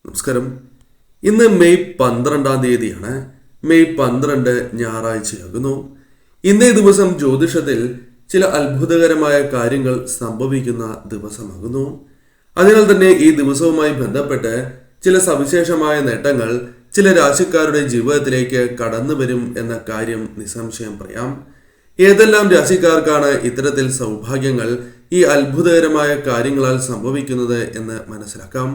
നമസ്കാരം. ഇന്ന് മെയ് 12 തീയതിയാണ്. മെയ് 12 ഞായറാഴ്ചയാകുന്നു. ഇന്നേ ദിവസം ജ്യോതിഷത്തിൽ ചില അത്ഭുതകരമായ കാര്യങ്ങൾ സംഭവിക്കുന്ന ദിവസമാകുന്നു. അതിനാൽ തന്നെ ഈ ദിവസവുമായി ബന്ധപ്പെട്ട് ചില സവിശേഷമായ നേട്ടങ്ങൾ ചില രാശിക്കാരുടെ ജീവിതത്തിലേക്ക് കടന്നു വരും എന്ന കാര്യം നിസ്സംശയം പറയാം. ഏതെല്ലാം രാശിക്കാർക്കാണ് ഇത്തരത്തിൽ സൗഭാഗ്യങ്ങൾ ഈ അത്ഭുതകരമായ കാര്യങ്ങളാൽ സംഭവിക്കുന്നത് എന്ന് മനസ്സിലാക്കാം.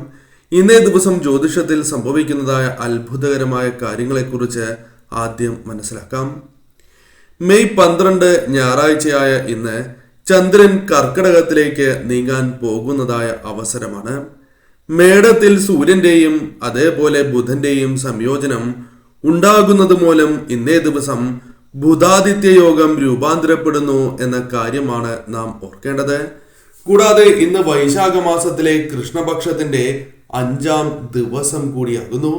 ഇന്നേ ദിവസം ജ്യോതിഷത്തിൽ സംഭവിക്കുന്നതായ അത്ഭുതകരമായ കാര്യങ്ങളെക്കുറിച്ച് ആദ്യം മനസ്സിലാക്കാം. മെയ് 12 ഞായറാഴ്ചയായ ഇന്ന് ചന്ദ്രൻ കർക്കിടകത്തിലേക്ക് നീങ്ങാൻ പോകുന്നതായ അവസരമാണ്. മേടത്തിൽ സൂര്യന്റെയും അതേപോലെ ബുധന്റെയും സംയോജനം ഉണ്ടാകുന്നത് മൂലം ഇന്നേ ദിവസം ബുധാദിത്യ യോഗം രൂപാന്തരപ്പെടുന്നു എന്ന കാര്യമാണ് നാം ഓർക്കേണ്ടത്. കൂടാതെ ഇന്ന് വൈശാഖ മാസത്തിലെ കൃഷ്ണപക്ഷത്തിന്റെ 5-ാം ദിവസം കൂടിയാകുന്നു.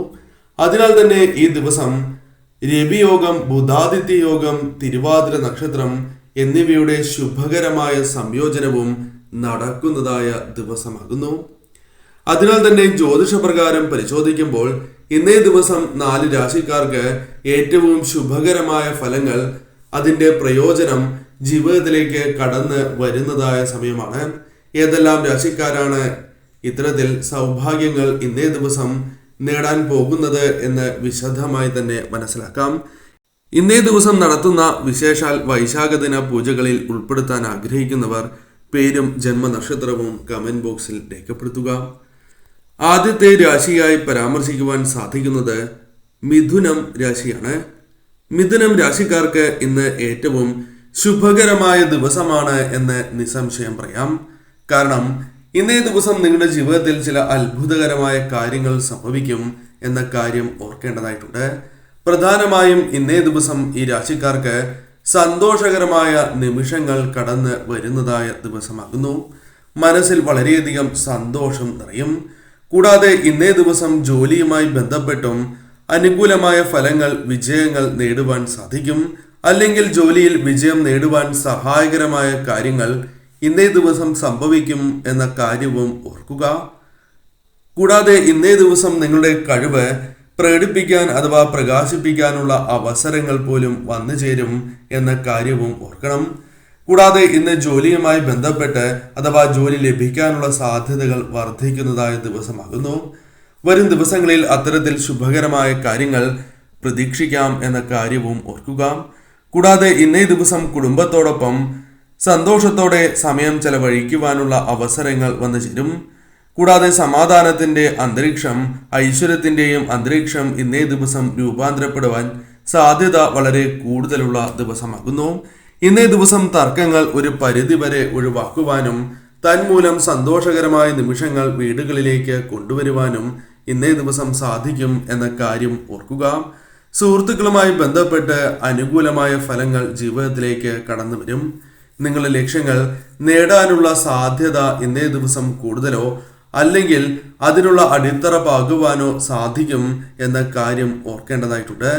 അതിനാൽ തന്നെ ഈ ദിവസം രവിയോഗം, ബുധാദിത്യ യോഗം, തിരുവാതിര നക്ഷത്രം എന്നിവയുടെ ശുഭകരമായ സംയോജനവും നടക്കുന്നതായ ദിവസമാകുന്നു. അതിനാൽ തന്നെ ജ്യോതിഷപ്രകാരം പരിശോധിക്കുമ്പോൾ ഇന്നേ ദിവസം 4 രാശിക്കാർക്ക് ഏറ്റവും ശുഭകരമായ ഫലങ്ങൾ, അതിന്റെ പ്രയോജനം ജീവിതത്തിലേക്ക് കടന്ന് വരുന്നതായ സമയമാണ്. ഏതെല്ലാം രാശിക്കാരാണ് ഇത്തരത്തിൽ സൗഭാഗ്യങ്ങൾ ഇന്നേ ദിവസം നേടാൻ പോകുന്നത് എന്ന് വിശദമായി തന്നെ മനസ്സിലാക്കാം. ഇന്നേ ദിവസം നടത്തുന്ന വിശേഷാൽ വൈശാഖ ദിന പൂജകളിൽ ഉൾപ്പെടുത്താൻ ആഗ്രഹിക്കുന്നവർ പേരും ജന്മനക്ഷത്രവും കമന്റ് ബോക്സിൽ രേഖപ്പെടുത്തുക. ആദ്യത്തെ രാശിയായി പരാമർശിക്കുവാൻ സാധിക്കുന്നത് മിഥുനം രാശിയാണ്. മിഥുനം രാശിക്കാർക്ക് ഇന്ന് ഏറ്റവും ശുഭകരമായ ദിവസമാണ് എന്ന് നിസ്സംശയം പറയാം. കാരണം ഇന്നേ ദിവസം നിങ്ങളുടെ ജീവിതത്തിൽ ചില അത്ഭുതകരമായ കാര്യങ്ങൾ സംഭവിക്കും എന്ന കാര്യം ഓർക്കേണ്ടതായിട്ടുണ്ട്. പ്രധാനമായും ഇന്നേ ദിവസം ഈ രാശിക്കാർക്ക് സന്തോഷകരമായ നിമിഷങ്ങൾ കടന്ന് വരുന്നതായ ദിവസമാകുന്നു. മനസ്സിൽ വളരെയധികം സന്തോഷം നിറയും. കൂടാതെ ഇന്നേ ദിവസം ജോലിയുമായി ബന്ധപ്പെട്ടും അനുകൂലമായ ഫലങ്ങൾ, വിജയങ്ങൾ നേടുവാൻ സാധിക്കും. അല്ലെങ്കിൽ ജോലിയിൽ വിജയം നേടുവാൻ സഹായകരമായ കാര്യങ്ങൾ ഇന്നേ ദിവസം സംഭവിക്കും എന്ന കാര്യവും ഓർക്കുക. കൂടാതെ ഇന്നേ ദിവസം നിങ്ങളുടെ കഴിവ് പ്രകടിപ്പിക്കാൻ അഥവാ പ്രകാശിപ്പിക്കാനുള്ള അവസരങ്ങൾ പോലും വന്നു ചേരും എന്ന കാര്യവും ഓർക്കണം. കൂടാതെ ഇന്ന് ജോലിയുമായി ബന്ധപ്പെട്ട് അഥവാ ജോലി ലഭിക്കാനുള്ള സാധ്യതകൾ വർദ്ധിക്കുന്നതായ ദിവസമാകുന്നു. വരും ദിവസങ്ങളിൽ അത്തരത്തിൽ ശുഭകരമായ കാര്യങ്ങൾ പ്രതീക്ഷിക്കാം എന്ന കാര്യവും ഓർക്കുക. കൂടാതെ ഇന്നേ ദിവസം കുടുംബത്തോടൊപ്പം സന്തോഷത്തോടെ സമയം ചെലവഴിക്കുവാനുള്ള അവസരങ്ങൾ വന്നു ചേരും. കൂടാതെ സമാധാനത്തിന്റെ അന്തരീക്ഷം, ഐശ്വര്യത്തിന്റെയും അന്തരീക്ഷം ഇന്നേ ദിവസം രൂപാന്തരപ്പെടുവാൻ സാധ്യത വളരെ കൂടുതലുള്ള ദിവസമാകുന്നു. ഇന്നേ ദിവസം തർക്കങ്ങൾ ഒരു പരിധിവരെ ഒഴിവാക്കുവാനും തന്മൂലം സന്തോഷകരമായ നിമിഷങ്ങൾ വീടുകളിലേക്ക് കൊണ്ടുവരുവാനും ഇന്നേ ദിവസം സാധിക്കും എന്ന കാര്യം ഓർക്കുക. സുഹൃത്തുക്കളുമായി ബന്ധപ്പെട്ട് അനുകൂലമായ ഫലങ്ങൾ ജീവിതത്തിലേക്ക് കടന്നു വരും. നിങ്ങളുടെ ലക്ഷ്യങ്ങൾ നേടാനുള്ള സാധ്യത ഇന്നേ ദിവസം കൂടുതലോ അല്ലെങ്കിൽ അതിനുള്ള അടിത്തറ പാകുവാനോ സാധിക്കും എന്ന കാര്യം ഓർക്കേണ്ടതായിട്ടുണ്ട്.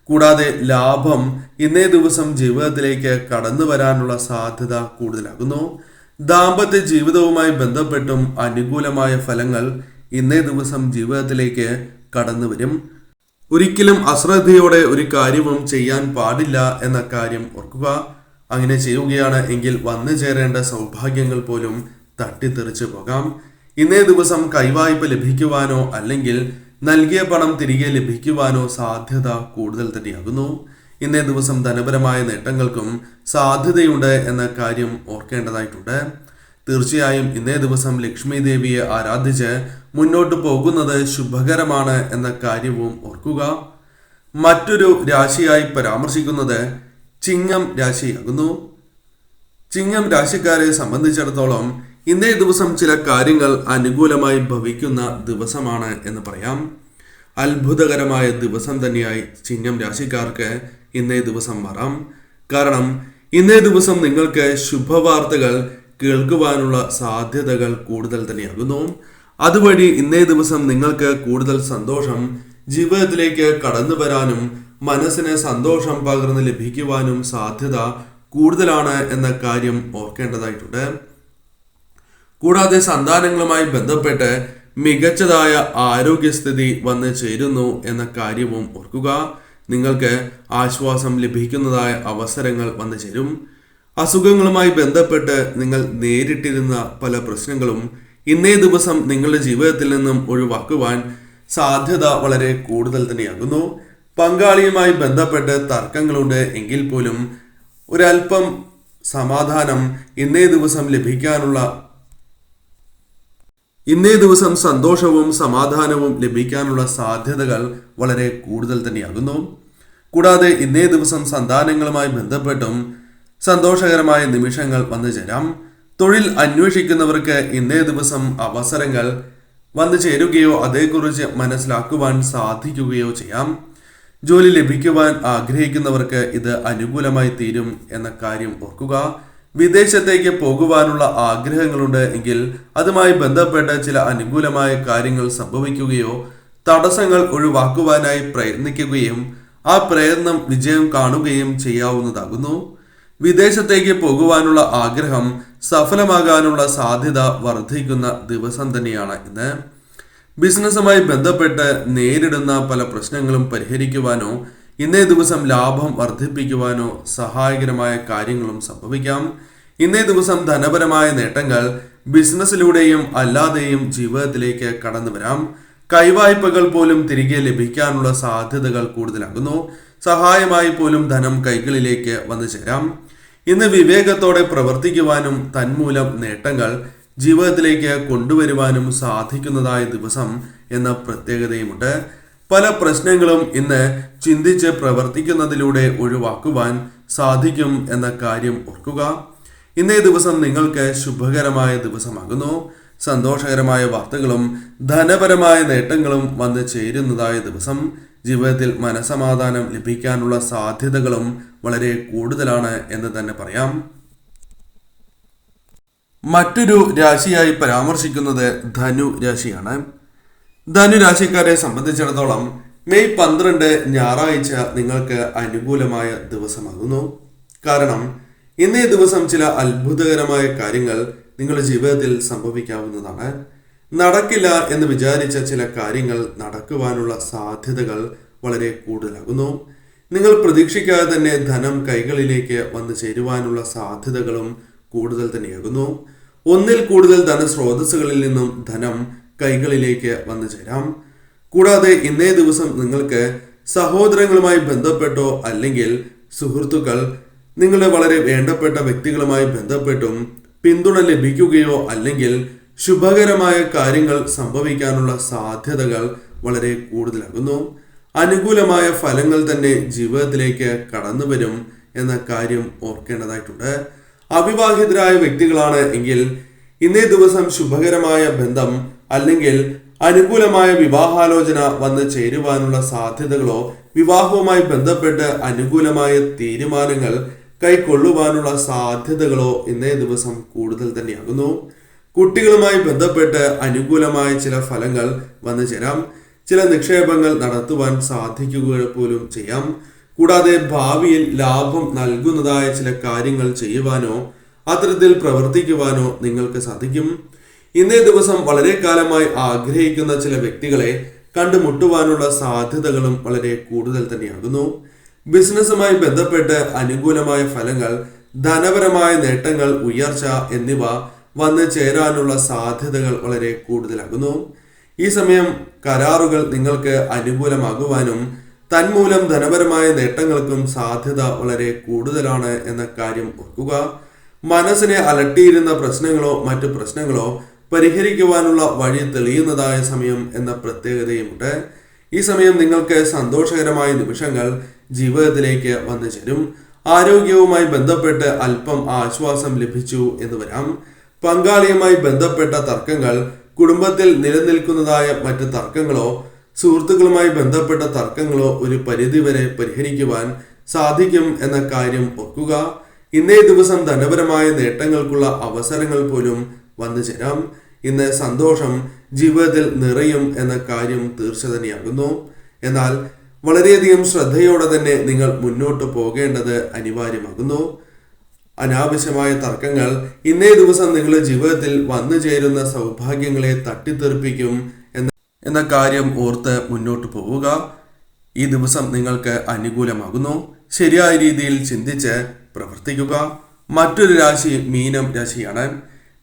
കൂടാതെ ലാഭം ഇന്നേ ദിവസം ജീവിതത്തിലേക്ക് കടന്നു വരാനുള്ള സാധ്യത കൂടുതലാകുന്നു. ദാമ്പത്യ ജീവിതവുമായി ബന്ധപ്പെട്ടും അനുകൂലമായ ഫലങ്ങൾ ഇന്നേ ദിവസം ജീവിതത്തിലേക്ക് കടന്നു വരും. ഒരിക്കലും അശ്രദ്ധയോടെ ഒരു കാര്യവും ചെയ്യാൻ പാടില്ല എന്ന കാര്യം ഓർക്കുക. അങ്ങനെ ചെയ്യുകയാണ് എങ്കിൽ വന്നു ചേരേണ്ട സൗഭാഗ്യങ്ങൾ പോലും തട്ടിത്തെറിച്ചു പോകാം. ഇന്നേ ദിവസം കൈവായ്പ ലഭിക്കുവാനോ അല്ലെങ്കിൽ നൽകിയ പണം തിരികെ ലഭിക്കുവാനോ സാധ്യത കൂടുതൽ തന്നെയാകുന്നു. ഇന്നേ ദിവസം ധനപരമായ നേട്ടങ്ങൾക്കും സാധ്യതയുണ്ട് എന്ന കാര്യം ഓർക്കേണ്ടതായിട്ടുണ്ട്. തീർച്ചയായും ഇന്നേ ദിവസം ലക്ഷ്മി ദേവിയെ ആരാധിച്ച് മുന്നോട്ട് പോകുന്നത് ശുഭകരമാണ് എന്ന കാര്യവും ഓർക്കുക. മറ്റൊരു രാശിയായി പരാമർശിക്കുന്നത് ചിങ്ങം രാശിയാകുന്നു. ചിങ്ങം രാശിക്കാരെ സംബന്ധിച്ചിടത്തോളം ഇന്നേ ദിവസം ചില കാര്യങ്ങൾ അനുകൂലമായി ഭവിക്കുന്ന ദിവസമാണ് എന്ന് പറയാം. അത്ഭുതകരമായ ദിവസം തന്നെയായി ചിങ്ങം രാശിക്കാർക്ക് ഇന്നേ ദിവസം മാറാം. കാരണം ഇന്നേ ദിവസം നിങ്ങൾക്ക് ശുഭവാർത്തകൾ കേൾക്കുവാനുള്ള സാധ്യതകൾ കൂടുതൽ തന്നെയാകുന്നു. അതുവഴി ഇന്നേ ദിവസം നിങ്ങൾക്ക് കൂടുതൽ സന്തോഷം ജീവിതത്തിലേക്ക് കടന്നു വരാനും മനസ്സിന് സന്തോഷം പകർന്ന് ലഭിക്കുവാനും സാധ്യത കൂടുതലാണ് എന്ന കാര്യം ഓർക്കേണ്ടതായിട്ടുണ്ട്. കൂടാതെ സന്താനങ്ങളുമായി ബന്ധപ്പെട്ട് മികച്ചതായ ആരോഗ്യസ്ഥിതി വന്നു ചേരുന്നു എന്ന കാര്യവും ഓർക്കുക. നിങ്ങൾക്ക് ആശ്വാസം ലഭിക്കുന്നതായ അവസരങ്ങൾ വന്നു ചേരും. അസുഖങ്ങളുമായി ബന്ധപ്പെട്ട് നിങ്ങൾ നേരിട്ടിരുന്ന പല പ്രശ്നങ്ങളും ഇന്നേ ദിവസം നിങ്ങളുടെ ജീവിതത്തിൽ നിന്നും ഒഴിവാക്കുവാൻ സാധ്യത വളരെ കൂടുതൽ തന്നെയാകുന്നു. പങ്കാളിയുമായി ബന്ധപ്പെട്ട് തർക്കങ്ങളുണ്ട് എങ്കിൽ പോലും ഒരല്പം സമാധാനം ഇന്നേ ദിവസം സന്തോഷവും സമാധാനവും ലഭിക്കാനുള്ള സാധ്യതകൾ വളരെ കൂടുതൽ തന്നെയാകുന്നു. കൂടാതെ ഇന്നേ ദിവസം സന്താനങ്ങളുമായി ബന്ധപ്പെട്ടും സന്തോഷകരമായ നിമിഷങ്ങൾ വന്നു ചേരാം. തൊഴിൽ അന്വേഷിക്കുന്നവർക്ക് ഇന്നേ ദിവസം അവസരങ്ങൾ വന്നു ചേരുകയോ അതേക്കുറിച്ച് മനസ്സിലാക്കുവാൻ സാധിക്കുകയോ ചെയ്യാം. ജോലി ലഭിക്കുവാൻ ആഗ്രഹിക്കുന്നവർക്ക് ഇത് അനുകൂലമായി തീരും എന്ന കാര്യം ഓർക്കുക. വിദേശത്തേക്ക് പോകുവാനുള്ള ആഗ്രഹങ്ങളുണ്ട് എങ്കിൽ അതുമായി ബന്ധപ്പെട്ട ചില അനുകൂലമായ കാര്യങ്ങൾ സംഭവിക്കുകയോ തടസ്സങ്ങൾ ഒഴിവാക്കുവാനായി പ്രയത്നിക്കുകയും ആ പ്രയത്നം വിജയം കാണുകയും ചെയ്യാവുന്നതാകുന്നു. വിദേശത്തേക്ക് പോകുവാനുള്ള ആഗ്രഹം സഫലമാകാനുള്ള സാധ്യത വർദ്ധിക്കുന്ന ദിവസം തന്നെയാണ് ഇന്ന്. ബിസിനസ്സുമായി ബന്ധപ്പെട്ട് നേരിടുന്ന പല പ്രശ്നങ്ങളും പരിഹരിക്കുവാനോ ഇന്നേ ദിവസം ലാഭം വർദ്ധിപ്പിക്കുവാനോ സഹായകരമായ കാര്യങ്ങളും സംഭവിക്കാം. ഇന്നേ ദിവസം ധനപരമായ നേട്ടങ്ങൾ ബിസിനസ്സിലൂടെയും അല്ലാതെയും ജീവിതത്തിലേക്ക് കടന്നു വരാം. കൈവായ്പകൾ പോലും തിരികെ ലഭിക്കാനുള്ള സാധ്യതകൾ കൂടുതലാകുന്നു. സഹായമായി പോലും ധനം കൈകളിലേക്ക് വന്നു ചേരാം. ഇന്ന് വിവേകത്തോടെ പ്രവർത്തിക്കുവാനും തന്മൂലം നേട്ടങ്ങൾ ജീവിതത്തിലേക്ക് കൊണ്ടുവരുവാനും സാധിക്കുന്നതായ ദിവസം എന്ന പ്രത്യേകതയുമുണ്ട്. പല പ്രശ്നങ്ങളും ഇന്ന് ചിന്തിച്ച് പ്രവർത്തിക്കുന്നതിലൂടെ ഒഴിവാക്കുവാൻ സാധിക്കും എന്ന കാര്യം ഓർക്കുക. ഇന്നേ ദിവസം നിങ്ങൾക്ക് ശുഭകരമായ ദിവസമാകുന്നു. സന്തോഷകരമായ വാർത്തകളും ധനപരമായ നേട്ടങ്ങളും വന്നു ചേരുന്നതായ ദിവസം. ജീവിതത്തിൽ മനസമാധാനം ലഭിക്കാനുള്ള സാധ്യതകളും വളരെ കൂടുതലാണ് എന്ന് തന്നെ പറയാം. മറ്റൊരു രാശിയായി പരാമർശിക്കുന്നത് ധനു രാശിയാണ്. ധനു രാശിക്കാരെ സംബന്ധിച്ചിടത്തോളം മെയ് 12 ഞായറാഴ്ച നിങ്ങൾക്ക് അനുകൂലമായ ദിവസമാകുന്നു. കാരണം ഇന്നേ ദിവസം ചില അത്ഭുതകരമായ കാര്യങ്ങൾ നിങ്ങളുടെ ജീവിതത്തിൽ സംഭവിക്കാവുന്നതാണ്. നടക്കില്ല എന്ന് വിചാരിച്ച ചില കാര്യങ്ങൾ നടക്കുവാനുള്ള സാധ്യതകൾ വളരെ കൂടുതലാകുന്നു. നിങ്ങൾ പ്രതീക്ഷിക്കാതെ തന്നെ ധനം കൈകളിലേക്ക് വന്നു ചേരുവാനുള്ള സാധ്യതകളും കൂടുതൽ തന്നെയാകുന്നു. ഒന്നിൽ കൂടുതൽ ധനസ്രോതസ്സുകളിൽ നിന്നും ധനം കൈകളിലേക്ക് വന്നു ചേരാം. കൂടാതെ ഇന്നേ ദിവസം നിങ്ങൾക്ക് സഹോദരങ്ങളുമായി ബന്ധപ്പെട്ടോ അല്ലെങ്കിൽ സുഹൃത്തുക്കൾ നിങ്ങളുടെ വളരെ വേണ്ടപ്പെട്ട വ്യക്തികളുമായി ബന്ധപ്പെട്ടും പിന്തുണ ലഭിക്കുകയോ അല്ലെങ്കിൽ ശുഭകരമായ കാര്യങ്ങൾ സംഭവിക്കാനുള്ള സാധ്യതകൾ വളരെ കൂടുതലാകുന്നു. അനുകൂലമായ ഫലങ്ങൾ തന്നെ ജീവിതത്തിലേക്ക് കടന്നു വരും എന്ന കാര്യം ഓർക്കേണ്ടതായിട്ടുണ്ട്. അവിവാഹിതരായ വ്യക്തികളാണ് എങ്കിൽ ഇന്നേ ദിവസം ശുഭകരമായ ബന്ധം അല്ലെങ്കിൽ അനുകൂലമായ വിവാഹാലോചന വന്ന് ചേരുവാനുള്ള സാധ്യതകളോ വിവാഹവുമായി ബന്ധപ്പെട്ട് അനുകൂലമായ തീരുമാനങ്ങൾ കൈക്കൊള്ളുവാനുള്ള സാധ്യതകളോ ഇന്നേ ദിവസം കൂടുതൽ തന്നെയാകുന്നു. കുട്ടികളുമായി ബന്ധപ്പെട്ട് അനുകൂലമായ ചില ഫലങ്ങൾ വന്നു ചേരാം. ചില നിക്ഷേപങ്ങൾ നടത്തുവാൻ സാധിക്കുക പോലും ചെയ്യാം. കൂടാതെ ഭാവിയിൽ ലാഭം നൽകുന്നതായ ചില കാര്യങ്ങൾ ചെയ്യുവാനോ അത്തരത്തിൽ പ്രവർത്തിക്കുവാനോ നിങ്ങൾക്ക് സാധിക്കും. ഇന്നേ ദിവസം വളരെ കാലമായി ആഗ്രഹിക്കുന്ന ചില വ്യക്തികളെ കണ്ടുമുട്ടുവാനുള്ള സാധ്യതകളും വളരെ കൂടുതൽ തന്നെയാകുന്നു. ബിസിനസ്സുമായി ബന്ധപ്പെട്ട് അനുകൂലമായ ഫലങ്ങൾ, ധനപരമായ നേട്ടങ്ങൾ, ഉയർച്ച എന്നിവ വന്നു ചേരാനുള്ള സാധ്യതകൾ വളരെ കൂടുതലാകുന്നു. ഈ സമയം കരാറുകൾ നിങ്ങൾക്ക് അനുകൂലമാകുവാനും തന്മൂലം ധനപരമായ നേട്ടങ്ങൾക്കും സാധ്യത വളരെ കൂടുതലാണ് എന്ന കാര്യം ഓർക്കുക. മനസ്സിനെ അലട്ടിയിരുന്ന പ്രശ്നങ്ങളോ മറ്റു പ്രശ്നങ്ങളോ പരിഹരിക്കുവാനുള്ള വഴി തെളിയുന്നതായ സമയം എന്ന പ്രത്യേകതയുമുണ്ട്. ഈ സമയം നിങ്ങൾക്ക് സന്തോഷകരമായ നിമിഷങ്ങൾ ജീവിതത്തിലേക്ക് വന്നു ചേരും. ആരോഗ്യവുമായി ബന്ധപ്പെട്ട് അല്പം ആശ്വാസം ലഭിച്ചു എന്ന് വരാം. പങ്കാളിയുമായി ബന്ധപ്പെട്ട തർക്കങ്ങൾ, കുടുംബത്തിൽ നിലനിൽക്കുന്നതായ മറ്റ് തർക്കങ്ങളോ സുഹൃത്തുക്കളുമായി ബന്ധപ്പെട്ട തർക്കങ്ങളോ ഒരു പരിധിവരെ പരിഹരിക്കുവാൻ സാധിക്കും എന്ന കാര്യം ഓർക്കുക. ഇന്നേ ദിവസം ധനപരമായ നേട്ടങ്ങൾക്കുള്ള അവസരങ്ങൾ പോലും വന്നു ചേരാം. ഇന്ന് സന്തോഷം ജീവിതത്തിൽ നിറയും എന്ന കാര്യം തീർച്ച തന്നെയാകുന്നു. എന്നാൽ വളരെയധികം ശ്രദ്ധയോടെ തന്നെ നിങ്ങൾ മുന്നോട്ട് പോകേണ്ടത് അനിവാര്യമാകുന്നു. അനാവശ്യമായ തർക്കങ്ങൾ ഇന്നേ ദിവസം നിങ്ങളുടെ ജീവിതത്തിൽ വന്നു ചേരുന്ന സൗഭാഗ്യങ്ങളെ തട്ടിത്തെറിപ്പിക്കും എന്ന കാര്യം ഓർത്ത് മുന്നോട്ട് പോവുക. ഈ ദിവസം നിങ്ങൾക്ക് അനുകൂലമാകുന്നു. ശരിയായ രീതിയിൽ ചിന്തിച്ച് പ്രവർത്തിക്കുക. മറ്റൊരു രാശി മീനം രാശിയാണ്.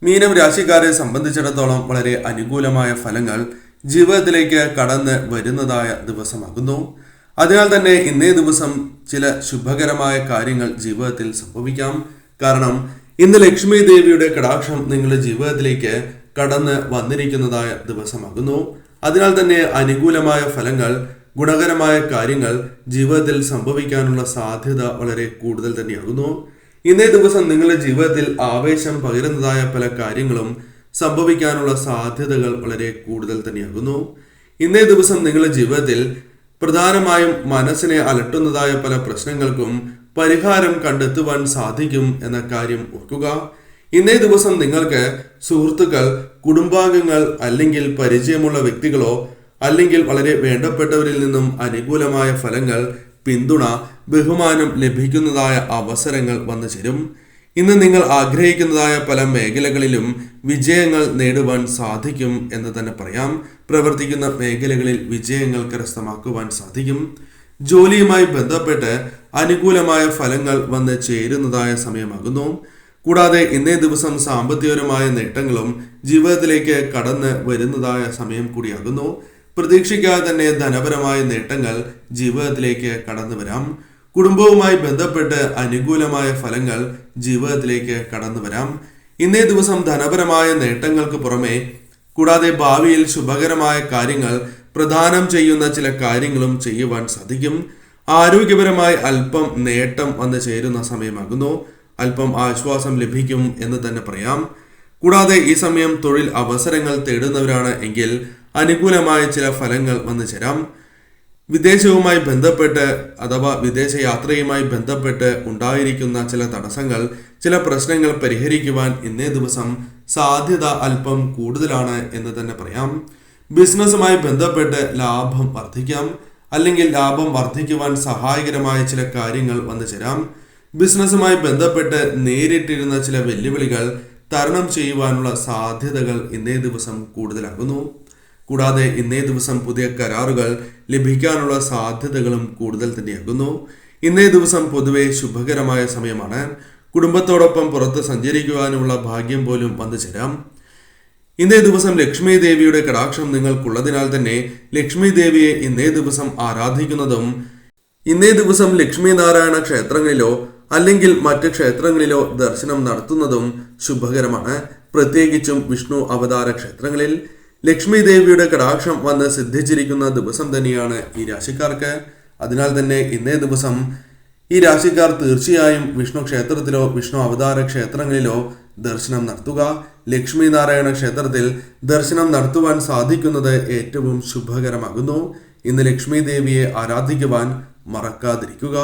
മീനം രാശിക്കാരെ സംബന്ധിച്ചിടത്തോളം വളരെ അനുകൂലമായ ഫലങ്ങൾ ജീവിതത്തിലേക്ക് കടന്ന് വരുന്നതായ ദിവസമാകുന്നു. അതിനാൽ തന്നെ ഇന്നേ ദിവസം ചില ശുഭകരമായ കാര്യങ്ങൾ ജീവിതത്തിൽ സംഭവിക്കാം. കാരണം ഇന്ന് ലക്ഷ്മി ദേവിയുടെ കടാക്ഷം നിങ്ങളുടെ ജീവിതത്തിലേക്ക് കടന്ന് വന്നിരിക്കുന്നതായ ദിവസമാകുന്നു. അതിനാൽ തന്നെ അനുകൂലമായ ഫലങ്ങൾ, ഗുണകരമായ കാര്യങ്ങൾ ജീവിതത്തിൽ സംഭവിക്കാനുള്ള സാധ്യത വളരെ കൂടുതൽ തന്നെയാകുന്നു. ഇന്നേ ദിവസം നിങ്ങളുടെ ജീവിതത്തിൽ ആവേശം പകരുന്നതായ പല കാര്യങ്ങളും സംഭവിക്കാനുള്ള സാധ്യതകൾ വളരെ കൂടുതൽ തന്നെയാകുന്നു. ഇന്നേ ദിവസം നിങ്ങളുടെ ജീവിതത്തിൽ പ്രധാനമായും മനസ്സിനെ അലട്ടുന്നതായ പല പ്രശ്നങ്ങൾക്കും പരിഹാരം കണ്ടെത്തുവാൻ സാധിക്കും എന്ന കാര്യം ഓർക്കുക. ഇന്നേ ദിവസം നിങ്ങൾക്ക് സുഹൃത്തുക്കൾ, കുടുംബാംഗങ്ങൾ അല്ലെങ്കിൽ പരിചയമുള്ള വ്യക്തികളോ അല്ലെങ്കിൽ വളരെ വേണ്ടപ്പെട്ടവരിൽ നിന്നും അനുകൂലമായ ഫലങ്ങൾ, പിന്തുണ, ബഹുമാനം ലഭിക്കുന്നതായ അവസരങ്ങൾ വന്നു ചേരും. ഇന്ന് നിങ്ങൾ ആഗ്രഹിക്കുന്നതായ പല മേഖലകളിലും വിജയങ്ങൾ നേടുവാൻ സാധിക്കും എന്ന് തന്നെ പറയാം. പ്രവർത്തിക്കുന്ന മേഖലകളിൽ വിജയങ്ങൾ കരസ്ഥമാക്കുവാൻ സാധിക്കും. ജോലിയുമായി ബന്ധപ്പെട്ട് അനുകൂലമായ ഫലങ്ങൾ വന്ന് ചേരുന്നതായ സമയമാകുന്നു. കൂടാതെ ഇന്നേ ദിവസം സാമ്പത്തികപരമായ നേട്ടങ്ങളും ജീവിതത്തിലേക്ക് കടന്ന് വരുന്നതായ സമയം കൂടിയാകുന്നു. പ്രതീക്ഷിക്കാതെ തന്നെ ധനപരമായ നേട്ടങ്ങൾ ജീവിതത്തിലേക്ക് കടന്നു വരാം. കുടുംബവുമായി ബന്ധപ്പെട്ട് അനുകൂലമായ ഫലങ്ങൾ ജീവിതത്തിലേക്ക് കടന്നു വരാം. ഇന്നേ ദിവസം ധനപരമായ നേട്ടങ്ങൾക്ക് പുറമെ കൂടാതെ ഭാവിയിൽ ശുഭകരമായ കാര്യങ്ങൾ പ്രദാനം ചെയ്യുന്ന ചില കാര്യങ്ങളും ചെയ്യുവാൻ സാധിക്കും. ആരോഗ്യപരമായി അല്പം നേട്ടം വന്നു ചേരുന്ന സമയമാകുന്നു. അല്പം ആശ്വാസം ലഭിക്കും എന്ന് തന്നെ പറയാം. കൂടാതെ ഈ സമയം തൊഴിൽ അവസരങ്ങൾ തേടുന്നവരാണ് എങ്കിൽ അനുകൂലമായ ചില ഫലങ്ങൾ വന്നു ചേരാം. വിദേശവുമായി ബന്ധപ്പെട്ട് അഥവാ വിദേശ യാത്രയുമായി ബന്ധപ്പെട്ട് ഉണ്ടായിരിക്കുന്ന ചില തടസ്സങ്ങൾ, ചില പ്രശ്നങ്ങൾ പരിഹരിക്കുവാൻ ഇന്നേ ദിവസം സാധ്യത അല്പം കൂടുതലാണ് എന്ന് തന്നെ പറയാം. ബിസിനസ്സുമായി ബന്ധപ്പെട്ട് ലാഭം വർദ്ധിക്കാം, അല്ലെങ്കിൽ ലാഭം വർദ്ധിക്കുവാൻ സഹായകരമായ ചില കാര്യങ്ങൾ വന്നു ചേരാം. ബിസിനസ്സുമായി ബന്ധപ്പെട്ട് നേരിട്ടിരുന്ന ചില വെല്ലുവിളികൾ തരണം ചെയ്യുവാനുള്ള സാധ്യതകൾ ഇന്നേ ദിവസം കൂടുതലാകുന്നു. കൂടാതെ ഇന്നേ ദിവസം പുതിയ കരാറുകൾ ലഭിക്കാനുള്ള സാധ്യതകളും കൂടുതൽ തന്നെയാകുന്നു. ഇന്നേ ദിവസം പൊതുവെ ശുഭകരമായ സമയമാണ്. കുടുംബത്തോടൊപ്പം പുറത്ത് സഞ്ചരിക്കുവാനുള്ള ഭാഗ്യം പോലും വന്നു ചേരാം. ഇന്നേ ദിവസം ലക്ഷ്മി ദേവിയുടെ കടാക്ഷം നിങ്ങൾക്കുള്ളതിനാൽ തന്നെ ലക്ഷ്മി ദേവിയെ ഇന്നേ ദിവസം ആരാധിക്കുന്നതും ഇന്നേ ദിവസം ലക്ഷ്മി നാരായണ ക്ഷേത്രങ്ങളിലോ അല്ലെങ്കിൽ മറ്റ് ക്ഷേത്രങ്ങളിലോ ദർശനം നടത്തുന്നതും ശുഭകരമാണ്. പ്രത്യേകിച്ചും വിഷ്ണു അവതാര ക്ഷേത്രങ്ങളിൽ ലക്ഷ്മി ദേവിയുടെ കടാക്ഷം വന്ന് സിദ്ധിച്ചിരിക്കുന്ന ദിവസം തന്നെയാണ് ഈ രാശിക്കാർക്ക്. അതിനാൽ തന്നെ ഇന്നേ ദിവസം ഈ രാശിക്കാർ തീർച്ചയായും വിഷ്ണു ക്ഷേത്രത്തിലോ വിഷ്ണു അവതാര ക്ഷേത്രങ്ങളിലോ ദർശനം നടത്തുക. ലക്ഷ്മി നാരായണ ക്ഷേത്രത്തിൽ ദർശനം നടത്തുവാൻ സാധിക്കുന്നത് ഏറ്റവും ശുഭകരമാകുന്നു. ഇന്ന് ലക്ഷ്മി ദേവിയെ ആരാധിക്കുവാൻ മറക്കാതിരിക്കുക.